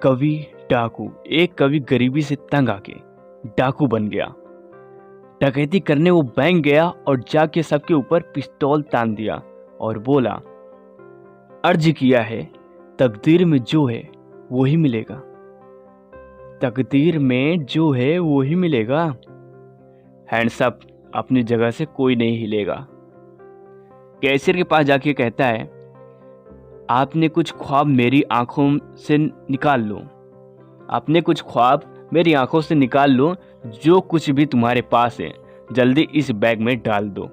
कवि डाकू। एक कवि गरीबी से तंग आके डाकू बन गया। डकैती करने वो बैंक गया और जाके सबके ऊपर पिस्तौल तान दिया और बोला, अर्ज किया है तकदीर में जो है वो ही मिलेगा, तकदीर में जो है वो ही मिलेगा। हैंड्स अप, अपनी जगह से कोई नहीं हिलेगा। कैशियर के पास जाके कहता है, आपने कुछ ख्वाब मेरी आंखों से निकाल लो, आपने कुछ ख्वाब मेरी आंखों से निकाल लो, जो कुछ भी तुम्हारे पास है जल्दी इस बैग में डाल दो।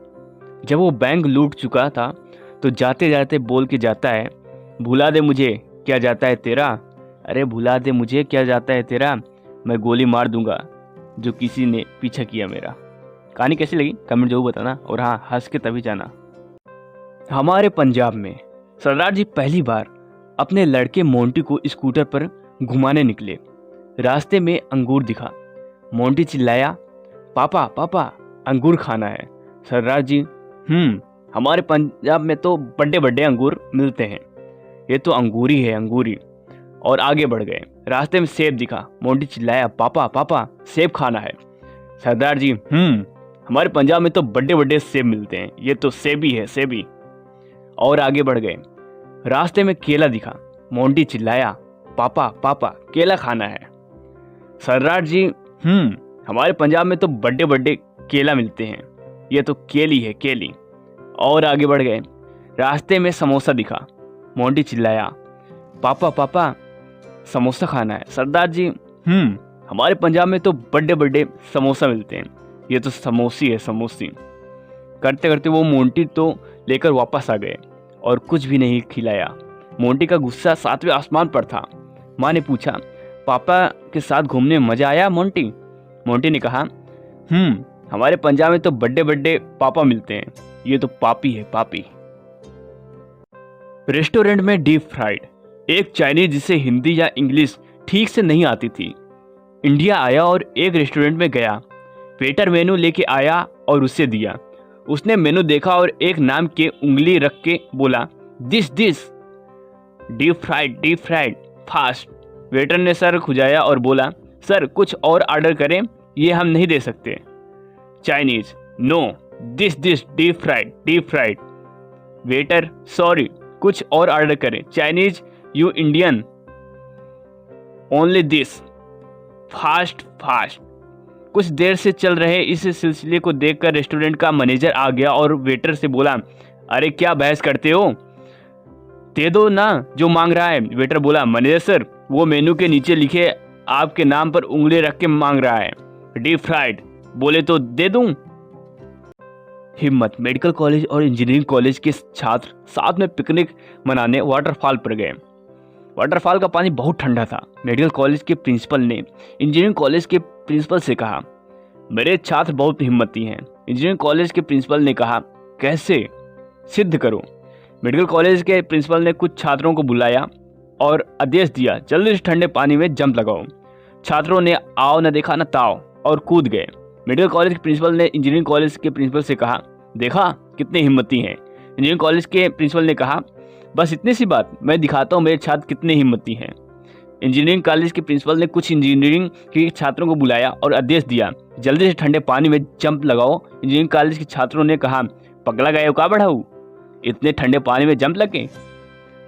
जब वो बैंक लूट चुका था तो जाते जाते बोल के जाता है, भुला दे मुझे क्या जाता है तेरा, अरे भुला दे मुझे क्या जाता है तेरा, मैं गोली मार दूंगा जो किसी ने पीछा किया मेरा। कहानी कैसी लगी कमेंट जरूर बताना, और हाँ, हंस के तभी जाना। हमारे पंजाब में सरदार जी पहली बार अपने लड़के मोंटी को स्कूटर पर घुमाने निकले। रास्ते में अंगूर दिखा। मोंटी चिल्लाया, पापा पापा अंगूर खाना है। सरदार जी, हमारे पंजाब में तो बड़े बड़े अंगूर मिलते हैं, ये तो अंगूरी है अंगूरी। और आगे बढ़ गए। रास्ते में सेब दिखा। मोंटी चिल्लाया, पापा पापा सेब खाना है। सरदार जी, हमारे पंजाब में तो बड़े बड़े सेब मिलते हैं, ये तो सेबी है सेबी। और आगे बढ़ गए। रास्ते में केला दिखा। मोंटी चिल्लाया, पापा पापा केला खाना है। सरदार जी, हमारे पंजाब में तो बड़े बड़े केला मिलते हैं, ये तो केली है केली। और आगे बढ़ गए। रास्ते में समोसा दिखा। मोंटी चिल्लाया, पापा पापा समोसा खाना है। सरदार जी, हमारे पंजाब में तो बड़े बड़े समोसा मिलते हैं, ये तो समोसी है समोसी। करते करते वो मोंटी तो लेकर वापस आ गए और कुछ भी नहीं खिलाया। मोंटी का गुस्सा 7वें आसमान पर था। माँ ने पूछा, पापा के साथ घूमने में मजा आया मोंटी? मोंटी ने कहा, हमारे पंजाब में तो बड़े बड़े पापा मिलते हैं, ये तो पापी है पापी। रेस्टोरेंट में डीप फ्राइड। एक चाइनीज जिसे हिंदी या इंग्लिश ठीक से नहीं आती थी, इंडिया आया और एक रेस्टोरेंट में गया। वेटर मेनू लेके आया और उसे दिया। उसने मेनू देखा और एक नाम के उंगली रख के बोला, this deep fried fast. Waiter ने सर खुजाया और बोला, सर कुछ और ऑर्डर करें, ये हम नहीं दे सकते। Chinese, no this deep fried. Waiter, sorry कुछ और ऑर्डर करें। Chinese, you Indian, only this fast. कुछ देर से चल रहे इस सिलसिले को देखकर रेस्टोरेंट का मैनेजर आ गया और वेटर से बोला, अरे क्या बहस करते हो, दे दो ना जो मांग रहा है। वेटर बोला, मैनेजर सर वो मेनू के नीचे लिखे आपके नाम पर उंगली रख के मांग रहा है, डीप फ्राइड, बोले तो दे दूं। हिम्मत। मेडिकल कॉलेज और इंजीनियरिंग कॉलेज के छात्र साथ में पिकनिक मनाने वाटरफॉल पर गए। वाटरफॉल का पानी बहुत ठंडा था। मेडिकल कॉलेज के प्रिंसिपल ने इंजीनियरिंग कॉलेज के प्रिंसिपल से कहा, मेरे छात्र बहुत हिम्मती हैं। इंजीनियरिंग कॉलेज के प्रिंसिपल ने कहा, कैसे, सिद्ध करो। मेडिकल कॉलेज के प्रिंसिपल ने कुछ छात्रों को बुलाया और आदेश दिया, जल्दी से ठंडे पानी में जंप लगाओ। छात्रों ने आओ न देखा न ताओ और कूद गए। मेडिकल कॉलेज के प्रिंसिपल ने इंजीनियरिंग कॉलेज के प्रिंसिपल से कहा, देखा कितने हिम्मती हैं। इंजीनियरिंग कॉलेज के प्रिंसिपल ने कहा, बस इतनी सी बात, मैं दिखाता हूँ मेरे छात्र कितने हिम्मती हैं। इंजीनियरिंग कॉलेज के प्रिंसिपल ने कुछ इंजीनियरिंग के छात्रों को बुलाया और आदेश दिया, जल्दी से ठंडे पानी में जंप लगाओ। इंजीनियरिंग कॉलेज के छात्रों ने कहा, पगला गए हो का बढ़ाऊ, इतने ठंडे पानी में जंप लगे,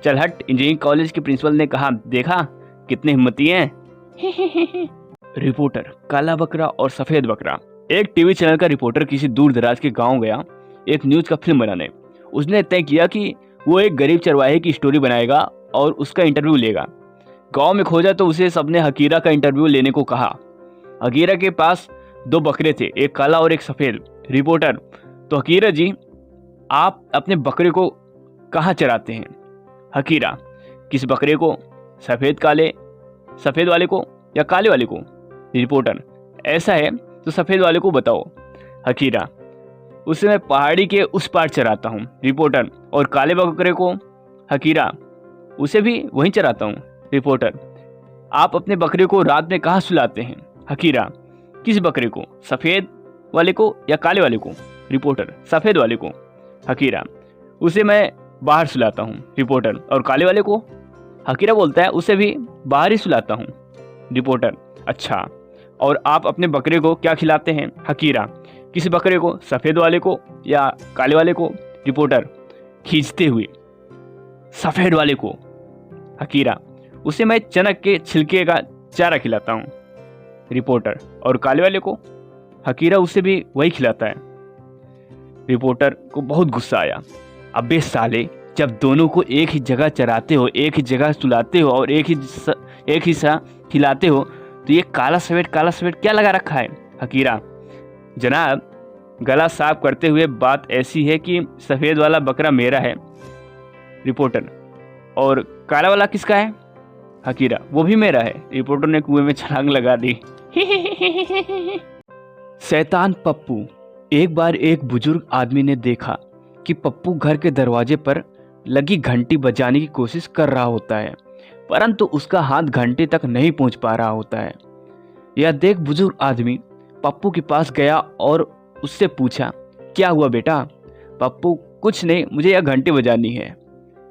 चल हट। इंजीनियरिंग कॉलेज के प्रिंसिपल ने कहा, देखा कितने हिम्मती हैं। रिपोर्टर, काला बकरा और सफेद बकरा। एक टीवी चैनल का रिपोर्टर किसी दूर दराज के गांव गया एक न्यूज का फिल्म बनाने। उसने तय किया कि वो एक गरीब चरवाहे की स्टोरी बनाएगा और उसका इंटरव्यू लेगा। गांव में खोजा तो उसे सबने हकीरा का इंटरव्यू लेने को कहा। हकीरा के पास 2 बकरे थे, एक काला और एक सफेद। रिपोर्टर, तो हकीरा जी आप अपने बकरे को कहाँ चराते हैं? हकीरा, किस बकरे को, सफेद वाले को या काले वाले को? रिपोर्टर, ऐसा है तो सफेद वाले को बताओ। हकीरा, उसे मैं पहाड़ी के उस पार चराता हूँ। रिपोर्टर, और काले बकरे को? हकीरा, उसे भी वहीं चराता हूँ। रिपोर्टर, आप अपने बकरे को रात में कहाँ सुलाते हैं? हकीरा, किस बकरे को, सफेद वाले को या काले वाले को? रिपोर्टर, सफेद वाले को। हकीरा, उसे मैं बाहर सुलाता हूँ। रिपोर्टर, और काले वाले को? हकीरा बोलता है उसे भी बाहर ही सुलाता हूँ। रिपोर्टर, अच्छा, और आप अपने बकरे को क्या खिलाते हैं? हकीरा, किसी बकरे को, सफ़ेद वाले को या काले वाले को? रिपोर्टर खींचते हुए, सफ़ेद वाले को। हकीरा, उसे मैं चनक के छिलके का चारा खिलाता हूँ। रिपोर्टर, और काले वाले को? हकीरा, उसे भी वही खिलाता है। रिपोर्टर को बहुत गुस्सा आया। अबे साले, जब दोनों को एक ही जगह चराते हो, एक ही जगह सुलाते हो और एक ही सा खिलाते हो, तो ये काला सफेद क्या लगा रखा है? हकीरा, जनाब, गला साफ करते हुए बात ऐसी है कि सफ़ेद वाला बकरा मेरा है। रिपोर्टर, और काला वाला किसका है? हकीरा, वो भी मेरा है। रिपोर्टर ने कुएं में छलांग लगा दी। शैतान पप्पू। एक बार एक बुजुर्ग आदमी ने देखा कि पप्पू घर के दरवाजे पर लगी घंटी बजाने की कोशिश कर रहा होता है, परंतु उसका हाथ घंटी तक नहीं पहुंच पा रहा होता है। यह देख बुजुर्ग आदमी पप्पू के पास गया और उससे पूछा, क्या हुआ बेटा? पप्पू, कुछ नहीं, मुझे यह घंटी बजानी है।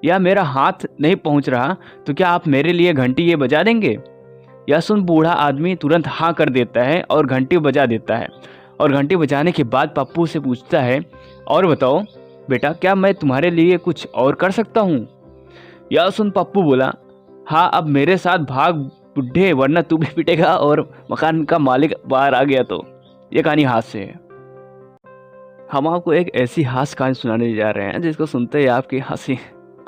यह मेरा हाथ नहीं पहुंच रहा, तो क्या आप मेरे लिए घंटी ये बजा देंगे? यह सुन बूढ़ा आदमी तुरंत हाँ कर देता है और घंटी बजा देता है। और घंटी बजाने के बाद पप्पू से पूछता है, और बताओ बेटा, क्या मैं तुम्हारे लिए कुछ और कर सकता हूँ? यह सुन पप्पू बोला, हाँ, अब मेरे साथ भाग बुढ़े, वरना तू भी पिटेगा और मकान का मालिक बाहर आ गया तो। ये कहानी हास्य से है। हम आपको एक ऐसी हास्य कहानी सुनाने जा रहे हैं जिसको सुनते ही आपकी हंसी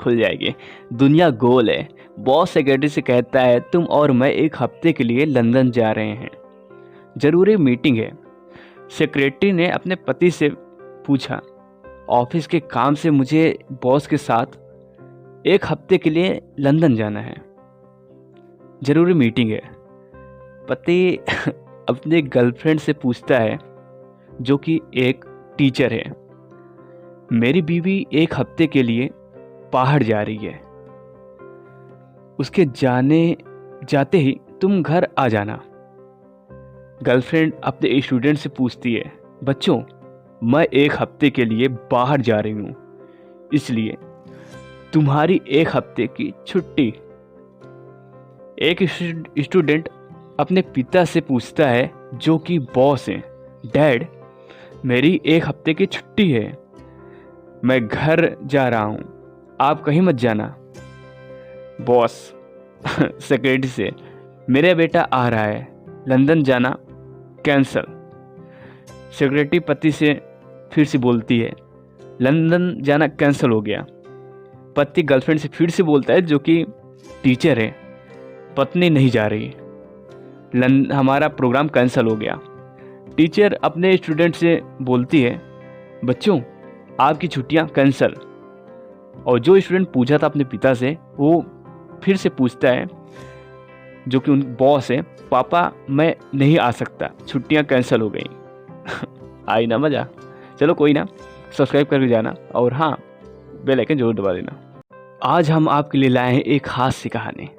खुल जाएगी। दुनिया गोल है। बॉस सेक्रेटरी से कहता है, तुम और मैं एक हफ्ते के लिए लंदन जा रहे हैं, जरूरी मीटिंग है। सेक्रेटरी ने अपने पति से पूछा, ऑफिस के काम से मुझे बॉस के साथ एक हफ्ते के लिए लंदन जाना है, जरूरी मीटिंग है। पति अपने गर्लफ्रेंड से पूछता है, जो कि एक टीचर है, मेरी बीवी एक हफ्ते के लिए बाहर जा रही है, उसके जाते ही तुम घर आ जाना। गर्लफ्रेंड अपने स्टूडेंट से पूछती है, बच्चों, मैं एक हफ्ते के लिए बाहर जा रही हूँ, इसलिए तुम्हारी एक हफ्ते की छुट्टी। एक स्टूडेंट अपने पिता से पूछता है, जो कि बॉस है, डैड, मेरी एक हफ्ते की छुट्टी है, मैं घर जा रहा हूँ, आप कहीं मत जाना। बॉस सेक्रेटरी से, मेरा बेटा आ रहा है, लंदन जाना कैंसल। सेक्रेटरी पति से फिर से बोलती है, लंदन जाना कैंसिल हो गया। पति गर्लफ्रेंड से फिर से बोलता है, जो कि टीचर है, पत्नी नहीं जा रही, हमारा प्रोग्राम कैंसिल हो गया। टीचर अपने स्टूडेंट से बोलती है, बच्चों, आपकी छुट्टियां कैंसिल। और जो स्टूडेंट पूछा था अपने पिता से, वो फिर से पूछता है, जो कि उन बॉस है, पापा मैं नहीं आ सकता, छुट्टियां कैंसिल हो गई। आई ना मज़ा? चलो कोई ना, सब्सक्राइब करके जाना और हाँ, बेल आइकन जरूर दबा देना। आज हम आपके लिए लाए हैं एक हास्य कहानी,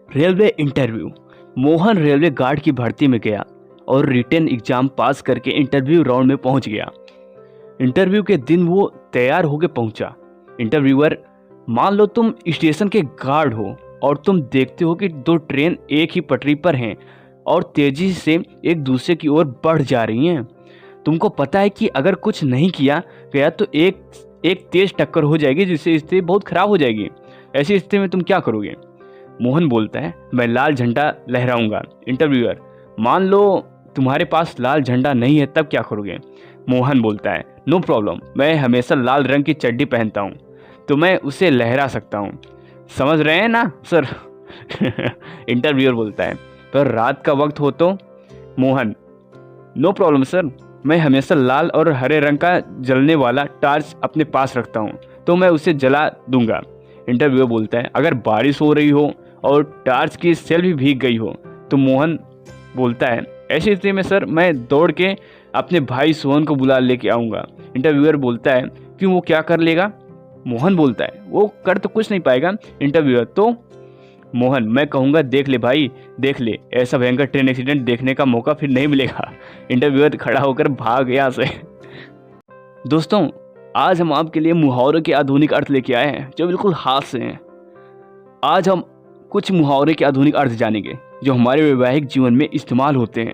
railway interview. Mohan railway guard की भर्ती में गया और रिटन एग्जाम पास करके इंटरव्यू राउंड में पहुंच गया। इंटरव्यू के दिन वो तैयार होकर पहुंचा। इंटरव्यूअर, मान लो तुम स्टेशन के गार्ड हो और तुम देखते हो कि दो ट्रेन एक ही पटरी पर हैं और तेजी से एक दूसरे की ओर बढ़ जा रही हैं। तुमको पता है कि अगर कुछ नहीं किया गया तो एक तेज टक्कर हो जाएगी, जिससे स्थिति बहुत खराब हो जाएगी। ऐसी स्थिति में तुम क्या करोगे? मोहन बोलता है, मैं लाल झंडा लहराऊंगा। इंटरव्यूअर, मान लो तुम्हारे पास लाल झंडा नहीं है, तब क्या करोगे? मोहन बोलता है, नो प्रॉब्लम, मैं हमेशा लाल रंग की चड्डी पहनता हूँ, तो मैं उसे लहरा सकता हूँ। समझ रहे हैं ना सर? इंटरव्यूअर बोलता है, पर रात का वक्त हो तो? मोहन, नो प्रॉब्लम सर, मैं हमेशा लाल और हरे रंग का जलने वाला टार्च अपने पास रखता हूँ, तो मैं उसे जला दूंगा। इंटरव्यूअर बोलता है, अगर बारिश हो रही हो और टार्च की सेल भी भीग गई हो? तो मोहन बोलता है, ऐसी स्थिति में सर मैं दौड़ के अपने भाई सोहन को बुला लेके आऊँगा। इंटरव्यूअर बोलता है, क्यों, वो क्या कर लेगा? मोहन बोलता है, वो कर तो कुछ नहीं पाएगा। इंटरव्यूअर, तो? मोहन, मैं कहूँगा देख ले भाई, देख ले, ऐसा भयंकर ट्रेन एक्सीडेंट देखने का मौका फिर नहीं मिलेगा। इंटरव्यूअर खड़ा होकर भाग यहाँ से। दोस्तों, आज हम आपके लिए मुहावरों के आधुनिक अर्थ लेके आए हैं, जो बिल्कुल हाथ से हैं। आज हम कुछ मुहावरे के आधुनिक अर्थ जानेंगे जो हमारे वैवाहिक जीवन में इस्तेमाल होते हैं।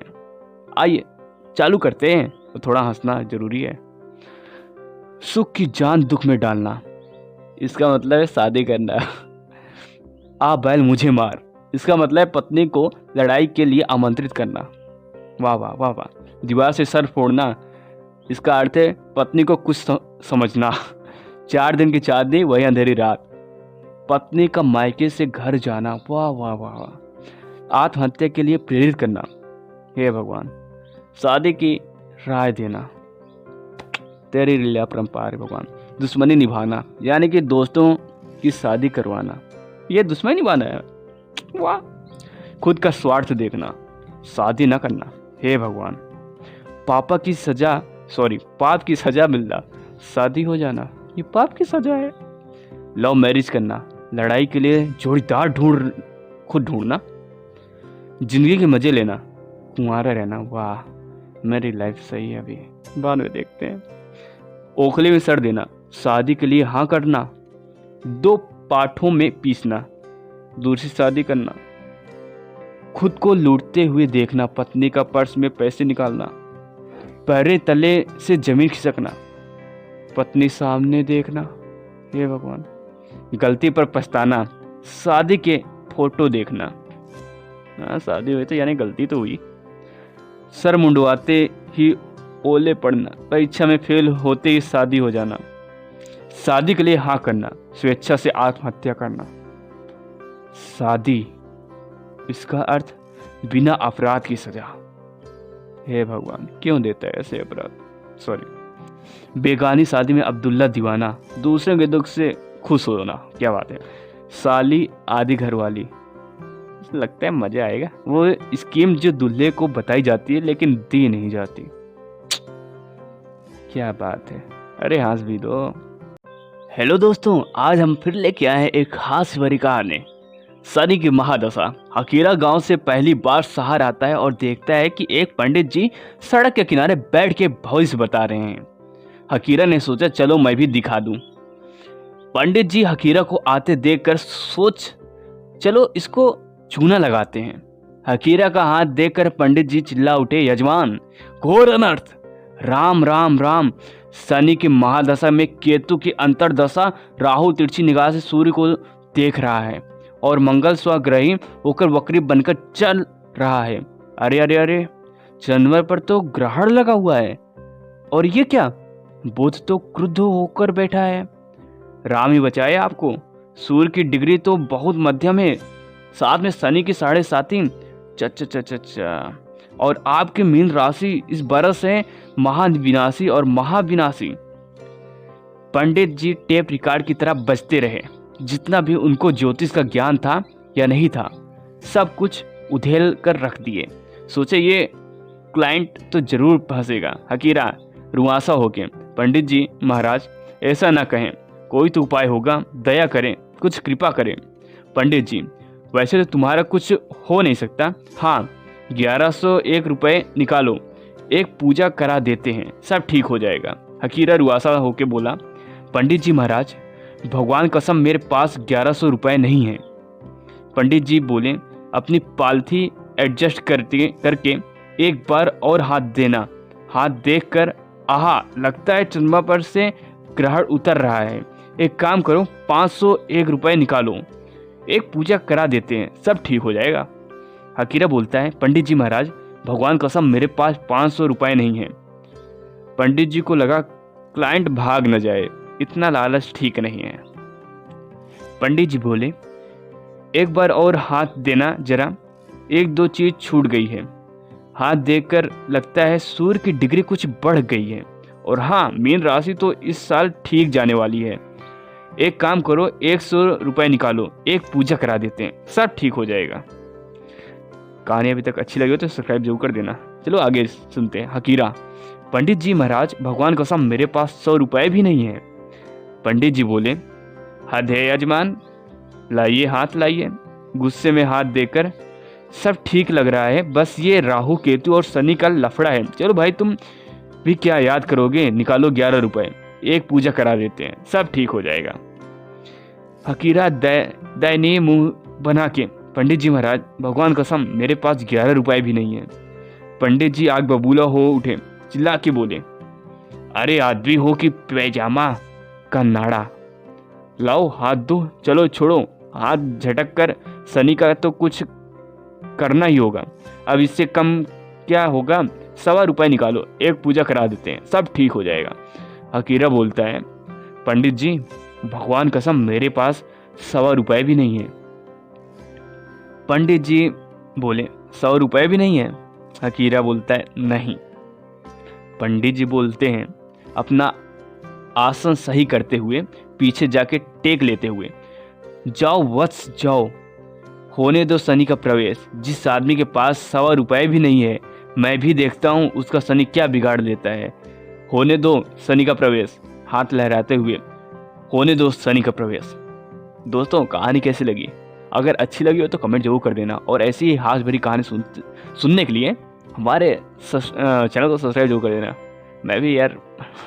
आइए चालू करते हैं। तो थोड़ा हंसना जरूरी है। सुख की जान दुख में डालना, इसका मतलब है शादी करना। आ बैल मुझे मार, इसका मतलब है पत्नी को लड़ाई के लिए आमंत्रित करना। वाह वाह वाह वाह। दीवार से सर फोड़ना, इसका अर्थ है पत्नी को कुछ समझना। 4 दिन की चांदनी वही अंधेरी रात। पत्नी का मायके से घर जाना, वाह वाह वाह वाह। आत्महत्या के लिए प्रेरित करना, हे भगवान। शादी की राय देना, तेरी लीला परंपार भगवान। दुश्मनी निभाना, यानी कि दोस्तों की शादी करवाना, ये दुश्मनी निभाना है, वाह। खुद का स्वार्थ देखना, शादी ना करना, हे भगवान। पाप की सजा मिलना, शादी हो जाना, ये पाप की सजा है। लव मैरिज करना, लड़ाई के लिए जोड़ीदार खुद ढूंढना। जिंदगी के मजे लेना, कुंवारा रहना, वाह मेरी लाइफ सही है, अभी बाद में देखते हैं। ओखले में सर देना, शादी के लिए हाँ करना। 2 पाठों में पीसना, दूसरी शादी करना। खुद को लूटते हुए देखना, पत्नी का पर्स में पैसे निकालना। पैरे तले से जमीन खिसकना, पत्नी सामने देखना, हे भगवान। गलती पर पछताना, शादी के फोटो देखना। शादी हुई तो यानी गलती तो हुई। सर मुंडवाते ही ओले पड़ना, परीक्षा में फेल होते ही शादी हो जाना। शादी के लिए हाँ करना, स्वेच्छा से आत्महत्या करना। शादी, इसका अर्थ बिना अपराध की सजा। हे भगवान, क्यों देता है ऐसे अपराध, सॉरी। बेगानी शादी में अब्दुल्ला दीवाना, दूसरे के दुख से खुश होना, क्या बात है। साली आदि घरवाली, लगता है मजा आएगा। वो स्कीम जो दूल्हे को बताई जाती है लेकिन दी नहीं जाती, क्या बात है। अरे हंस भी दो। हेलो दोस्तों, आज हम फिर लेके आए हैं एक हास्य भरी कहानी, शनि की महादशा। हकीरा गांव से पहली बार शहर आता है और देखता है कि एक पंडित जी सड़क के किनारे बैठ के भविष्य बता रहे हैं। हकीरा ने सोचा चलो मैं भी दिखा दूं। पंडित जी हकीरा को आते देखकर सोच चलो इसको चूना लगाते हैं। हकीरा का हाथ देखकर पंडित जी चिल्ला उठे, यजमान घोर अनर्थ, राम राम राम। शनि की महादशा में केतु की अंतरदशा, राहु तिरछी निगाह से सूर्य को देख रहा है और मंगल स्वग्रही होकर वक्री बनकर चल रहा है। अरे अरे अरे, चंद्रमा पर तो ग्रहण लगा हुआ है और ये क्या, बुध तो क्रुद्ध होकर बैठा है। राम ही बचाए आपको। सूर्य की डिग्री तो बहुत मध्यम है, साथ में शनि की 7.5। च और आपकी मीन राशि इस बरस है महाविनाशी और महाविनाशी। पंडित जी टेप रिकॉर्ड की तरह बजते रहे। जितना भी उनको ज्योतिष का ज्ञान था या नहीं था, सब कुछ उधेल कर रख दिए। सोचे ये क्लाइंट तो जरूर फंसेगा। हकीरा रुआसा होके, पंडित जी महाराज ऐसा ना कहें, कोई तो उपाय होगा, दया करें, कुछ कृपा करें। पंडित जी वैसे तो तुम्हारा कुछ हो नहीं सकता, हाँ 1101 रुपये निकालो, एक पूजा करा देते हैं, सब ठीक हो जाएगा। हकीरा रुआसा होके बोला, पंडित जी महाराज भगवान कसम मेरे पास 1100 रुपये नहीं है। पंडित जी बोले, अपनी पालथी एडजस्ट करके एक बार और हाथ देना। हाथ देखकर आहा, लगता है चंद्रमा पर से ग्रहण उतर रहा है। एक काम करो, 501 रुपये निकालो, एक पूजा करा देते हैं, सब ठीक हो जाएगा। हकीरा बोलता है, पंडित जी महाराज भगवान कसम मेरे पास 500 रुपये नहीं है। पंडित जी को लगा क्लाइंट भाग न जाए, इतना लालच ठीक नहीं है। पंडित जी बोले, एक बार और हाथ देना जरा, 1-2 चीज छूट गई है। हाथ देखकर लगता है सूर्य की डिग्री कुछ बढ़ गई है और हाँ मीन राशि तो इस साल ठीक जाने वाली है। एक काम करो, 100 रुपये निकालो, एक पूजा करा देते हैं, सब ठीक हो जाएगा। कहानी अभी तक अच्छी लगी हो तो सब्सक्राइब जरूर कर देना। चलो आगे सुनते हैं। हकीरा, पंडित जी महाराज भगवान कसम मेरे पास 100 रुपये भी नहीं है। पंडित जी बोले, हद है यजमान, लाइए हाथ लाइए। गुस्से में हाथ देकर, सब ठीक लग रहा है, बस ये राहु केतु और शनि का लफड़ा है। चलो भाई तुम भी क्या याद करोगे, निकालो 11 रुपये, एक पूजा करा देते हैं, सब ठीक हो जाएगा। हकीरा दयनीय मुंह बना के, पंडित जी महाराज भगवान कसम मेरे पास 11 रुपए भी नहीं है। पंडित जी आग बबूला हो उठे, चिल्ला के बोले, अरे आदमी हो कि पैजामा का नाड़ा, लाओ हाथ दो, चलो छोड़ो, हाथ झटक कर सनी का तो कुछ करना ही होगा। अब इससे कम क्या होगा, 1.25 रुपए निकालो, एक पूजा करा देते हैं, सब ठीक हो जाएगा। हकीरा बोलता है, पंडित जी भगवान कसम मेरे पास 1.25 रुपए भी नहीं है। पंडित जी बोले, 100 रुपए भी नहीं है? हकीरा बोलता है, नहीं। पंडित जी बोलते हैं, अपना आसन सही करते हुए, पीछे जाके टेक लेते हुए, जाओ वत्स जाओ, होने दो सनी का प्रवेश। जिस आदमी के पास 1.25 रुपए भी नहीं है, मैं भी देखता हूँ उसका सनी क्या बिगाड़ देता है। होने दो सनी का प्रवेश। हाथ लहराते हुए, होने दो सनी का प्रवेश। दोस्तों कहानी कैसी लगी? अगर अच्छी लगी हो तो कमेंट जरूर कर देना, और ऐसी ही हास भरी कहानी सुनने के लिए हमारे चैनल को सब्सक्राइब जरूर कर देना। मैं भी यार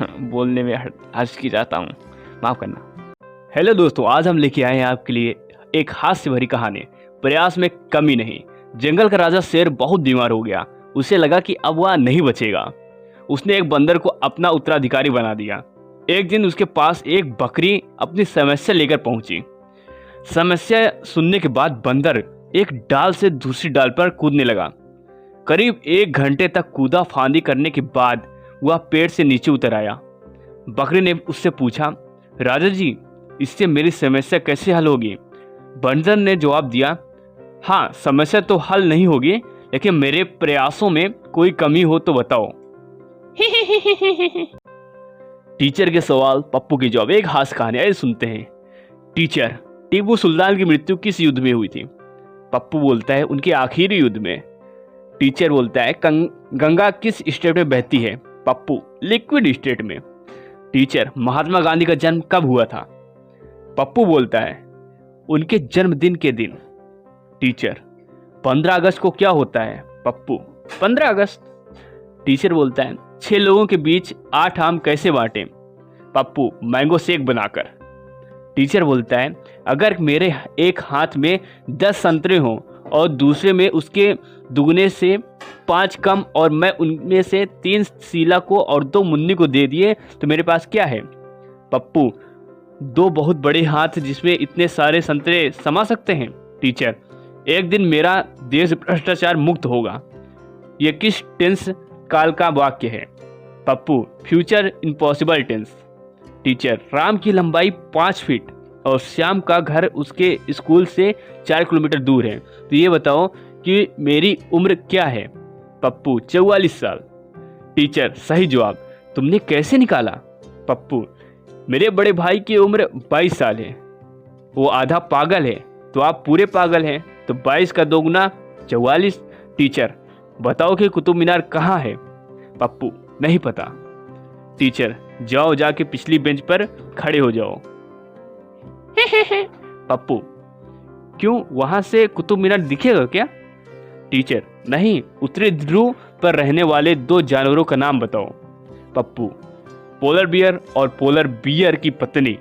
बोलने में हर्ष की जाता हूँ, माफ़ करना। हेलो दोस्तों, आज हम लेके आए हैं आपके लिए एक हास्य भरी कहानी, प्रयास में कमी नहीं। जंगल का राजा शेर बहुत बीमार हो गया। उसे लगा कि अब वह नहीं बचेगा। उसने एक बंदर को अपना उत्तराधिकारी बना दिया। एक दिन उसके पास एक बकरी अपनी समस्या लेकर पहुंची। समस्या सुनने के बाद बंदर एक डाल से दूसरी डाल पर कूदने लगा। करीब 1 घंटे तक कूदा फांदी करने के बाद वह पेड़ से नीचे उतर आया। बकरी ने उससे पूछा, राजा जी इससे मेरी समस्या कैसे हल होगी? बंदर ने जवाब दिया, हाँ समस्या तो हल नहीं होगी, लेकिन मेरे प्रयासों में कोई कमी हो तो बताओ। टीचर के सवाल, पप्पू की जवाब। एक हास्य कहानी, आइए सुनते हैं। टीचर, टीपू सुल्तान की मृत्यु किस युद्ध में हुई थी? पप्पू बोलता है, उनके आखिरी युद्ध में। टीचर बोलता है, गंगा किस स्टेट में बहती है? पप्पू, लिक्विड स्टेट में। टीचर, महात्मा गांधी का जन्म कब हुआ था? पप्पू बोलता है, उनके जन्मदिन के दिन। टीचर, 15 अगस्त को क्या होता है? पप्पू, 15 अगस्त। टीचर बोलता है, 6 लोगों के बीच 8 आम कैसे बांटें? पप्पू, मैंगो शेक बनाकर। टीचर बोलता है, अगर मेरे एक हाथ में 10 संतरे हों और दूसरे में उसके दुगने से 5 कम, और मैं उनमें से 3 शीला को और 2 मुन्नी को दे दिए, तो मेरे पास क्या है? पप्पू, 2 बहुत बड़े हाथ जिसमें इतने सारे संतरे समा सकते हैं। टीचर, एक दिन मेरा देश भ्रष्टाचार मुक्त होगा। यह किस टेंस काल का वाक्य है? Pappu, future impossible tense. Teacher, Ram की लंबाई 5 फीट और श्याम का घर उसके स्कूल से 4 किलोमीटर दूर है, तो ये बताओ कि मेरी उम्र क्या है? पप्पू, 44 साल। टीचर, सही जवाब। तुमने कैसे निकाला? पप्पू, मेरे बड़े भाई की उम्र 22 साल है, वो आधा पागल है, तो आप पूरे पागल हैं, तो 22 का 2 गुना 44। टीचर, बताओ कि कुतुब मीनार कहाँ है? पप्पू, नहीं पता। टीचर, जाओ जाके पिछली बेंच पर खड़े हो जाओ। पप्पू, क्यों, वहां से कुतुब मीनार दिखेगा क्या? टीचर, नहीं, उत्तरी ध्रुव पर रहने वाले 2 जानवरों का नाम बताओ। पप्पू, पोलर बियर और पोलर बियर की पत्नी।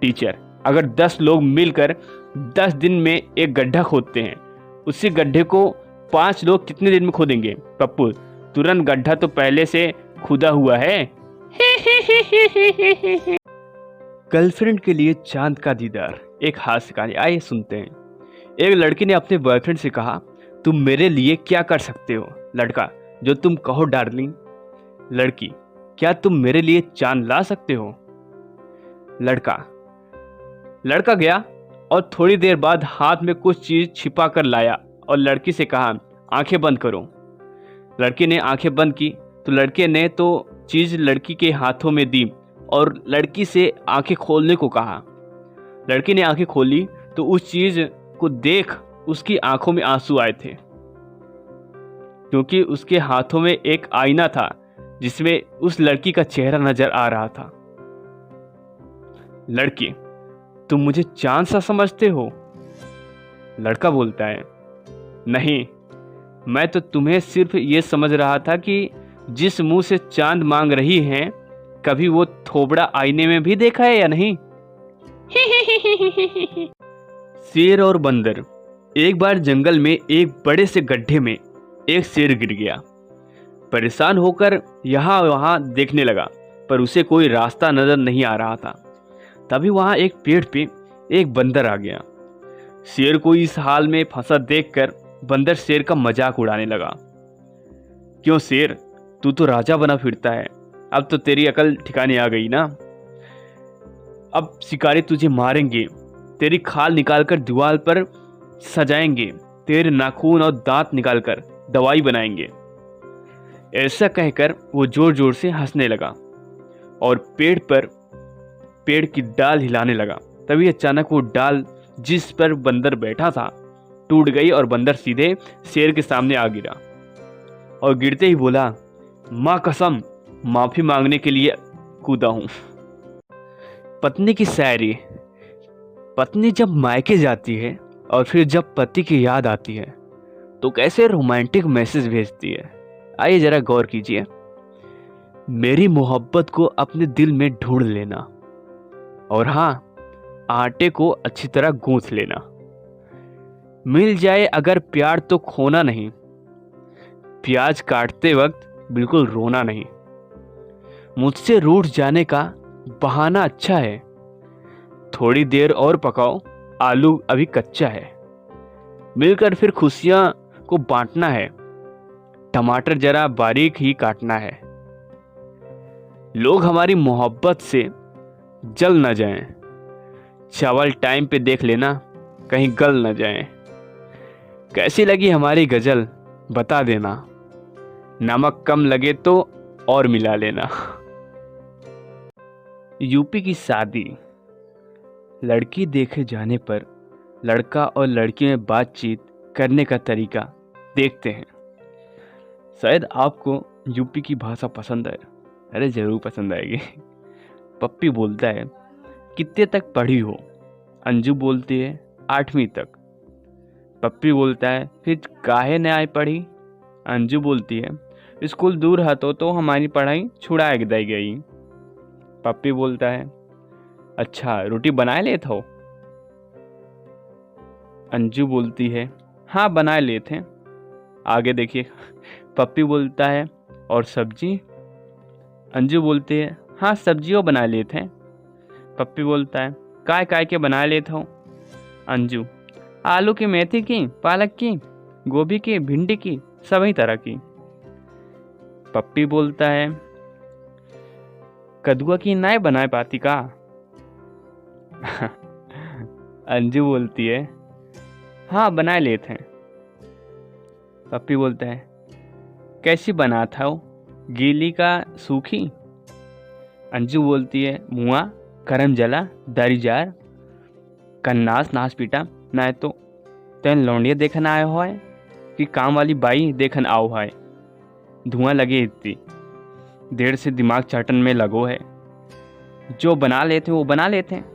टीचर, अगर 10 लोग मिलकर 10 दिन में एक गड्ढा खोदते हैं, उसी गड्ढे को 5 लोग कितने दिन में खोदेंगे? पप्पू, तुरंत, गड्ढा तो पहले से खुदा हुआ है। गर्लफ्रेंड के लिए चांद का दीदार, एक हास्य कहानी, आइए सुनते हैं। एक लड़की ने अपने बॉयफ्रेंड से कहा, तुम मेरे लिए क्या कर सकते हो? लड़का, जो तुम कहो डार्लिंग। लड़की, क्या तुम मेरे लिए चांद ला सकते हो? लड़का गया और थोड़ी देर बाद हाथ में कुछ चीज छिपा कर लाया और लड़की से कहा, आंखें बंद करो। लड़की ने आंखें बंद की तो लड़के ने तो चीज लड़की के हाथों में दी और लड़की से आंखें खोलने को कहा। लड़की ने आंखें खोली तो उस चीज को देख उसकी आंखों में आंसू आए थे, क्योंकि उसके हाथों में एक आईना था जिसमें उस लड़की का चेहरा नजर आ रहा था। लड़की, तुम मुझे चांद सा समझते हो? लड़का बोलता है, नहीं, मैं तो तुम्हें सिर्फ ये समझ रहा था कि जिस मुंह से चांद मांग रही हैं, कभी वो थोबड़ा आईने में भी देखा है या नहीं? शेर और बंदर। एक बार जंगल में एक बड़े से गड्ढे में एक शेर गिर गया। परेशान होकर यहाँ वहाँ देखने लगा, पर उसे कोई रास्ता नजर नहीं आ रहा था। तभी वहाँ एक पेड़ पे एक बंदर आ गया। शेर को इस हाल में फंसा देखकर बंदर शेर का मजाक उड़ाने लगा। क्यों शेर, तू तो राजा बना फिरता है, अब तो तेरी अकल ठिकाने आ गई ना। अब शिकारी तुझे मारेंगे, तेरी खाल निकालकर दीवार पर सजाएंगे, तेरे नाखून और दांत निकालकर दवाई बनाएंगे। ऐसा कहकर वो जोर जोर से हंसने लगा और पेड़ की डाल हिलाने लगा। तभी अचानक वो डाल जिस पर बंदर बैठा था टूट गई और बंदर सीधे शेर के सामने आ गिरा और गिरते ही बोला, माँ कसम, माफी मांगने के लिए कूदा हूं। पत्नी की शायरी। पत्नी जब मायके जाती है और फिर जब पति की याद आती है तो कैसे रोमांटिक मैसेज भेजती है, आइए जरा गौर कीजिए। मेरी मोहब्बत को अपने दिल में ढूंढ लेना, और हाँ, आटे को अच्छी तरह गूंथ लेना। मिल जाए अगर प्यार तो खोना नहीं, प्याज काटते वक्त बिल्कुल रोना नहीं। मुझसे रूठ जाने का बहाना अच्छा है, थोड़ी देर और पकाओ, आलू अभी कच्चा है। मिलकर फिर खुशियां को बांटना है, टमाटर जरा बारीक ही काटना है। लोग हमारी मोहब्बत से जल न जाएं, चावल टाइम पे देख लेना, कहीं गल न जाएं। कैसी लगी हमारी गजल बता देना, नमक कम लगे तो और मिला लेना। यूपी की शादी। लड़की देखे जाने पर लड़का और लड़की में बातचीत करने का तरीका देखते हैं। शायद आपको यूपी की भाषा पसंद है। अरे ज़रूर पसंद आएगी। पप्पी बोलता है, कितने तक पढ़ी हो? अंजू बोलती है, 8वीं तक। पप्पी बोलता है, फिर काहे न आई पढ़ी? अंजू बोलती है, स्कूल दूर हतो तो हमारी पढ़ाई छुड़ा दी गई। पप्पी बोलता है, अच्छा रोटी बनाए लेते हो? अंजू बोलती है, हाँ बनाए लेते हैं। आगे देखिए, पप्पी बोलता है, और सब्जी? अंजू बोलती है, हाँ सब्जियों बना लेते हैं। पप्पी बोलता है, काय काय के बना लेते हो? अंजू, आलू की, मेथी की, पालक की, गोभी की, भिंडी की, सभी तरह की। पप्पी बोलता है, कद्दुआ की नाय बनाए पाती का? अंजू बोलती है, हाँ बनाए लेते हैं। पप्पी बोलता है, कैसी बनाता हो, गीली का सूखी? अंजू बोलती है, मुआ करम जला दारी जार, कन्नास नाश पीटा, ना तो तेन लौंडिया देखन आए हो है कि काम वाली बाई देखन आओ है। धुआं लगे इतनी देर से दिमाग चाटन में लगो है, जो बना लेते वो बना लेते हैं।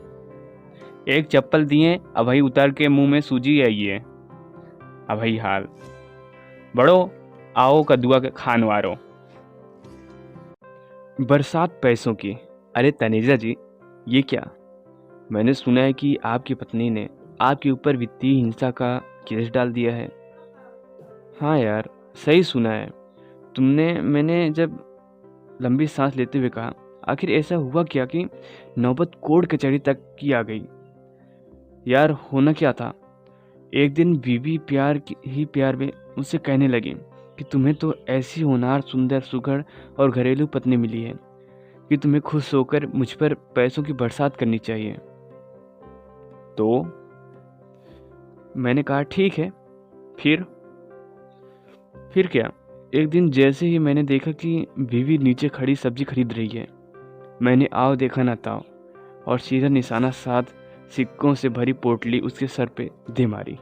एक चप्पल दिए, अभई उतर के मुंह में सूजी आई है, अभई हाल बड़ो, आओ कद्दुआ के खानवारो। बरसात पैसों की। अरे तनेजा जी, ये क्या? मैंने सुना है कि आपकी पत्नी ने आपके ऊपर वित्तीय हिंसा का केस डाल दिया है। हाँ यार, सही सुना है तुमने। मैंने जब लंबी सांस लेते हुए कहा, आखिर ऐसा हुआ क्या कि नौबत कोर्ट कचहरी तक की आ गई? यार होना क्या था, एक दिन बीवी प्यार में मुझसे कहने लगी कि तुम्हें तो ऐसी होनहार, सुंदर, सुघड़ और घरेलू पत्नी मिली है कि तुम्हें खुश होकर मुझ पर पैसों की बरसात करनी चाहिए। तो मैंने कहा ठीक है। फिर क्या? एक दिन जैसे ही मैंने देखा कि बीवी नीचे खड़ी सब्जी खरीद रही है, मैंने आओ देखा ना ताओ और सीधा निशाना साध सिक्कों से भरी पोटली उसके सर पे दे मारी।